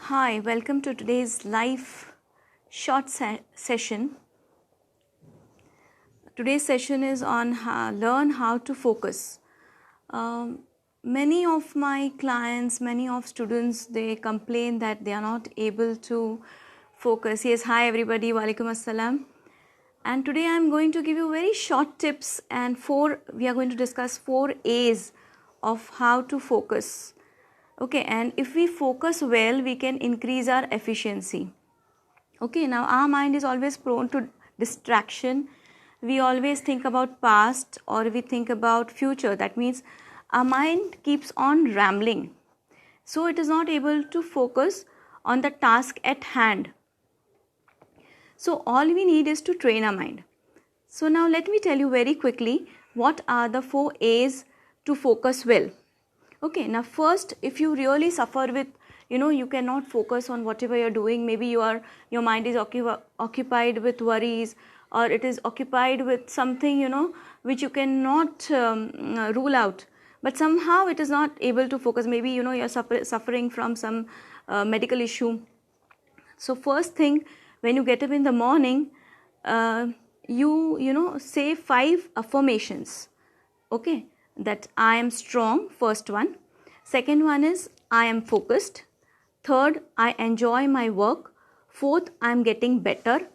Hi, welcome to today's live short session. Today's session is on learn how to focus. Many of my clients, many of students, they complain that they are not able to focus. Yes, hi everybody, walaikum assalam. And today I am going to give you very short tips and we are going to discuss 4 A's of how to focus. Okay, and if we focus well, we can increase our efficiency. Okay, now our mind is always prone to distraction. We always think about past or we think about future. That means our mind keeps on rambling. So it is not able to focus on the task at hand. So all we need is to train our mind. So now let me tell you very quickly what are the 4 A's to focus well. Okay, now first, if you really suffer with, you cannot focus on whatever you're doing, maybe your mind is occupied with worries, or it is occupied with something, which you cannot rule out, but somehow it is not able to focus. Maybe, you're suffering from some medical issue. So first thing, when you get up in the morning, you say 5 affirmations. Okay, that I am strong, first one. Second one is I am focused. Third, I enjoy my work. Fourth, I am getting better.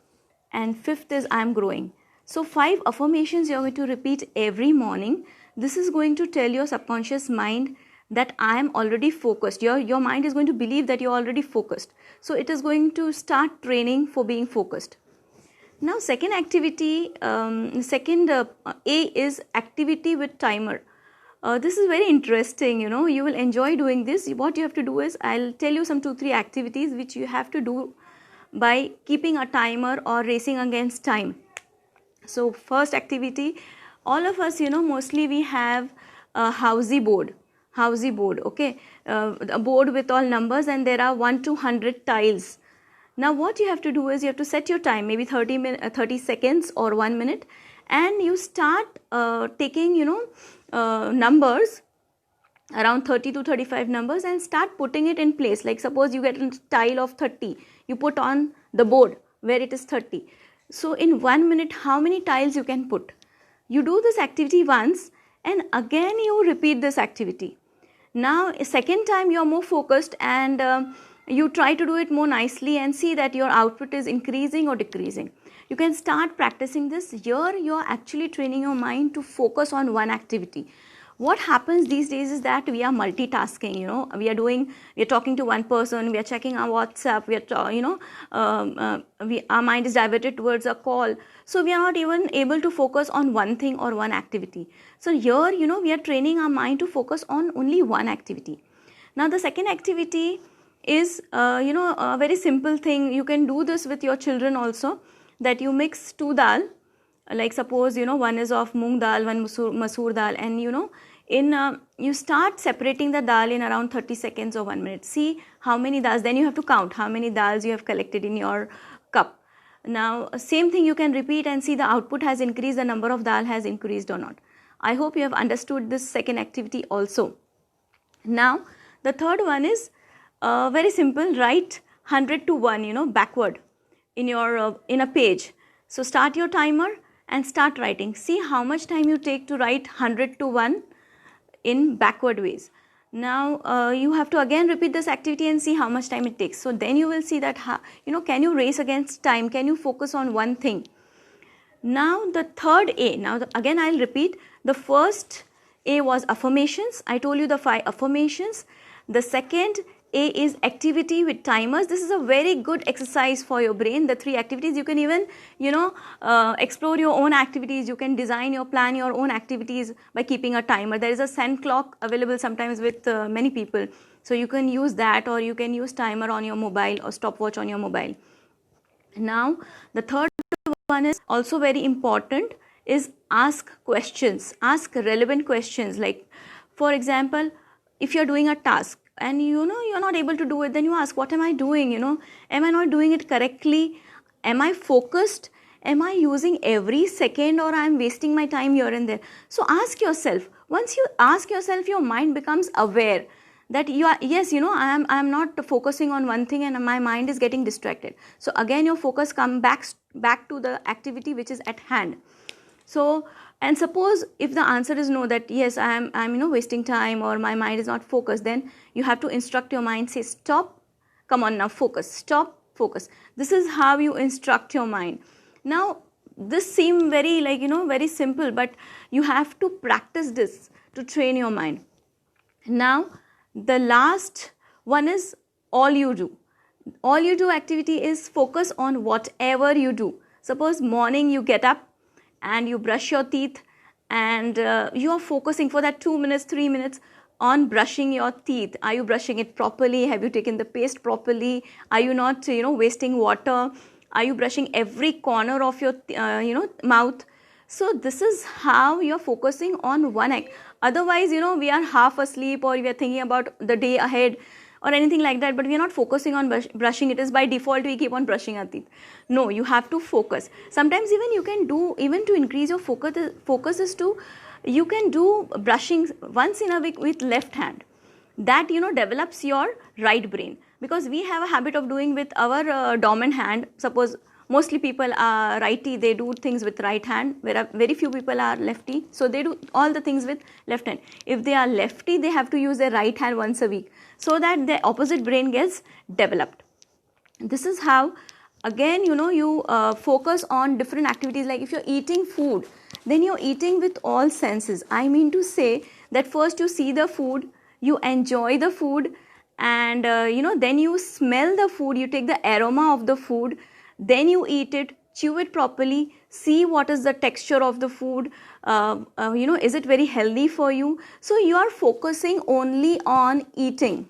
And fifth is I am growing. So 5 affirmations you are going to repeat every morning. This is going to tell your subconscious mind that I am already focused. Your mind is going to believe that you are already focused. So it is going to start training for being focused. Now second activity, A is activity with timer. This is very interesting, you will enjoy doing this. What you have to do is, I'll tell you some 2-3 activities which you have to do by keeping a timer or racing against time. So first activity, all of us, mostly we have a housey board, okay, a board with all numbers, and there are 1 to 100 tiles. Now what you have to do is you have to set your time, maybe 30 seconds or 1 minute, and you start taking, numbers around 30 to 35 numbers and start putting it in place. Like suppose you get a tile of 30, you put on the board where it is 30. So in 1 minute, how many tiles you can put? You do this activity once and again you repeat this activity. Now a second time you are more focused and you try to do it more nicely and see that your output is increasing or decreasing. You can start practicing this. Here you are actually training your mind to focus on one activity. What happens these days is that we are multitasking, we are talking to one person, we are checking our WhatsApp, our mind is diverted towards a call. So we are not even able to focus on one thing or one activity. So here, we are training our mind to focus on only one activity. Now the second activity is, a very simple thing. You can do this with your children also, that you mix 2 dal, like suppose, one is of moong dal, one masoor dal, and you start separating the dal in around 30 seconds or 1 minute. See how many dals, then you have to count how many dals you have collected in your cup. Now same thing you can repeat and see the output has increased, the number of dal has increased or not. I hope you have understood this second activity also. Now the third one is very simple. Write 100 to 1, backward in your in a page. So start your timer and start writing. See how much time you take to write 100 to 1 in backward ways. Now you have to again repeat this activity and see how much time it takes. So then you will see that can you race against time, can you focus on one thing. Now the third A, again I'll repeat. The first A was affirmations. I told you the 5 affirmations. The second A is activity with timers. This is a very good exercise for your brain. The 3 activities, you can even, explore your own activities. You can plan your own activities by keeping a timer. There is a Sen clock available sometimes with many people. So you can use that, or you can use timer on your mobile or stopwatch on your mobile. Now the third one is also very important, is ask questions. Ask relevant questions. Like for example, if you're doing a task, and you're not able to do it, then you ask, what am I doing? Am I not doing it correctly? Am I focused? Am I using every second, or I am wasting my time here and there? So ask yourself. Once you ask yourself, your mind becomes aware that you are, yes, I am not focusing on one thing and my mind is getting distracted. So again your focus come back to the activity which is at hand. So, and suppose if the answer is no, that yes, I'm wasting time or my mind is not focused, then you have to instruct your mind, say stop, come on now, focus, stop, focus. This is how you instruct your mind. Now this seem very very simple, but you have to practice this to train your mind. Now the last one is all you do. All you do activity is focus on whatever you do. Suppose morning you get up and you brush your teeth, and you are focusing for that 2 minutes, 3 minutes on brushing your teeth. Are you brushing it properly? Have you taken the paste properly? Are you not wasting water? Are you brushing every corner of your mouth? So this is how you are focusing on one act. Otherwise we are half asleep, or we are thinking about the day ahead or anything like that, but we are not focusing on brushing. It is by default we keep on brushing our teeth. No, you have to focus. Sometimes even you can do, even to increase your focus is to, you can do brushing once in a week with left hand. That develops your right brain, because we have a habit of doing with our dominant hand. Suppose mostly people are righty, they do things with right hand, where very few people are lefty, so they do all the things with left hand. If they are lefty, they have to use their right hand once a week, so that the opposite brain gets developed. This is how, again you focus on different activities. Like if you're eating food, then you're eating with all senses. I mean to say that first you see the food, you enjoy the food, and then you smell the food, you take the aroma of the food, then you eat it, chew it properly, see what is the texture of the food, is it very healthy for you. So you are focusing only on eating,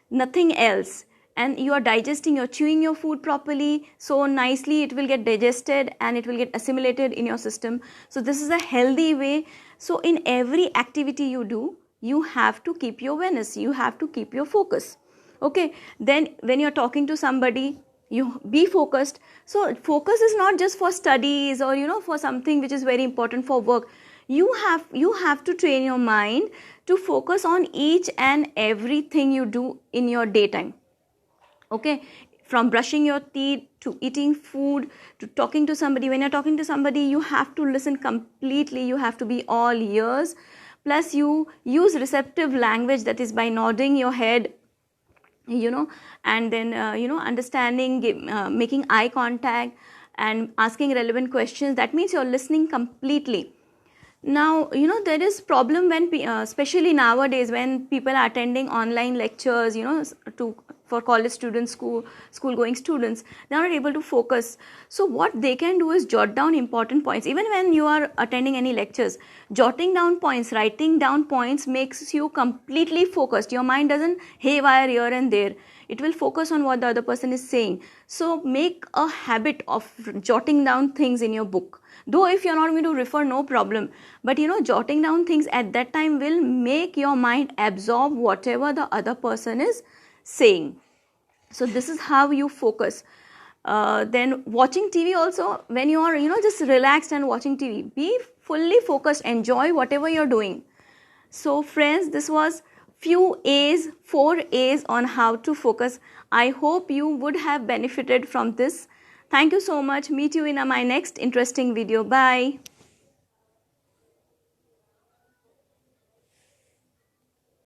nothing else, and you are digesting, you're chewing your food properly, so nicely it will get digested and it will get assimilated in your system. So this is a healthy way. So in every activity you do, you have to keep your awareness, you have to keep your focus. Okay, then when you're talking to somebody, you be focused. So focus is not just for studies or for something which is very important for work. You have to train your mind to focus on each and everything you do in your daytime. Okay, from brushing your teeth to eating food to talking to somebody. When you're talking to somebody, you have to listen completely, you have to be all ears, plus you use receptive language, that is by nodding your head, and then understanding, making eye contact and asking relevant questions. That means you're listening completely. Now there is problem when especially nowadays when people are attending online lectures for college students, school going students, they are not able to focus. So what they can do is jot down important points. Even when you are attending any lectures, jotting down points, writing down points makes you completely focused. Your mind doesn't haywire here and there, it will focus on what the other person is saying. So make a habit of jotting down things in your book. Though if you're not going to refer, no problem, but jotting down things at that time will make your mind absorb whatever the other person is saying. So this is how you focus. Then watching TV also, when you are just relaxed and watching TV, be fully focused, enjoy whatever you're doing. So friends, this was few A's, 4 A's on how to focus. I hope you would have benefited from this. Thank you so much. Meet you in my next interesting video. Bye.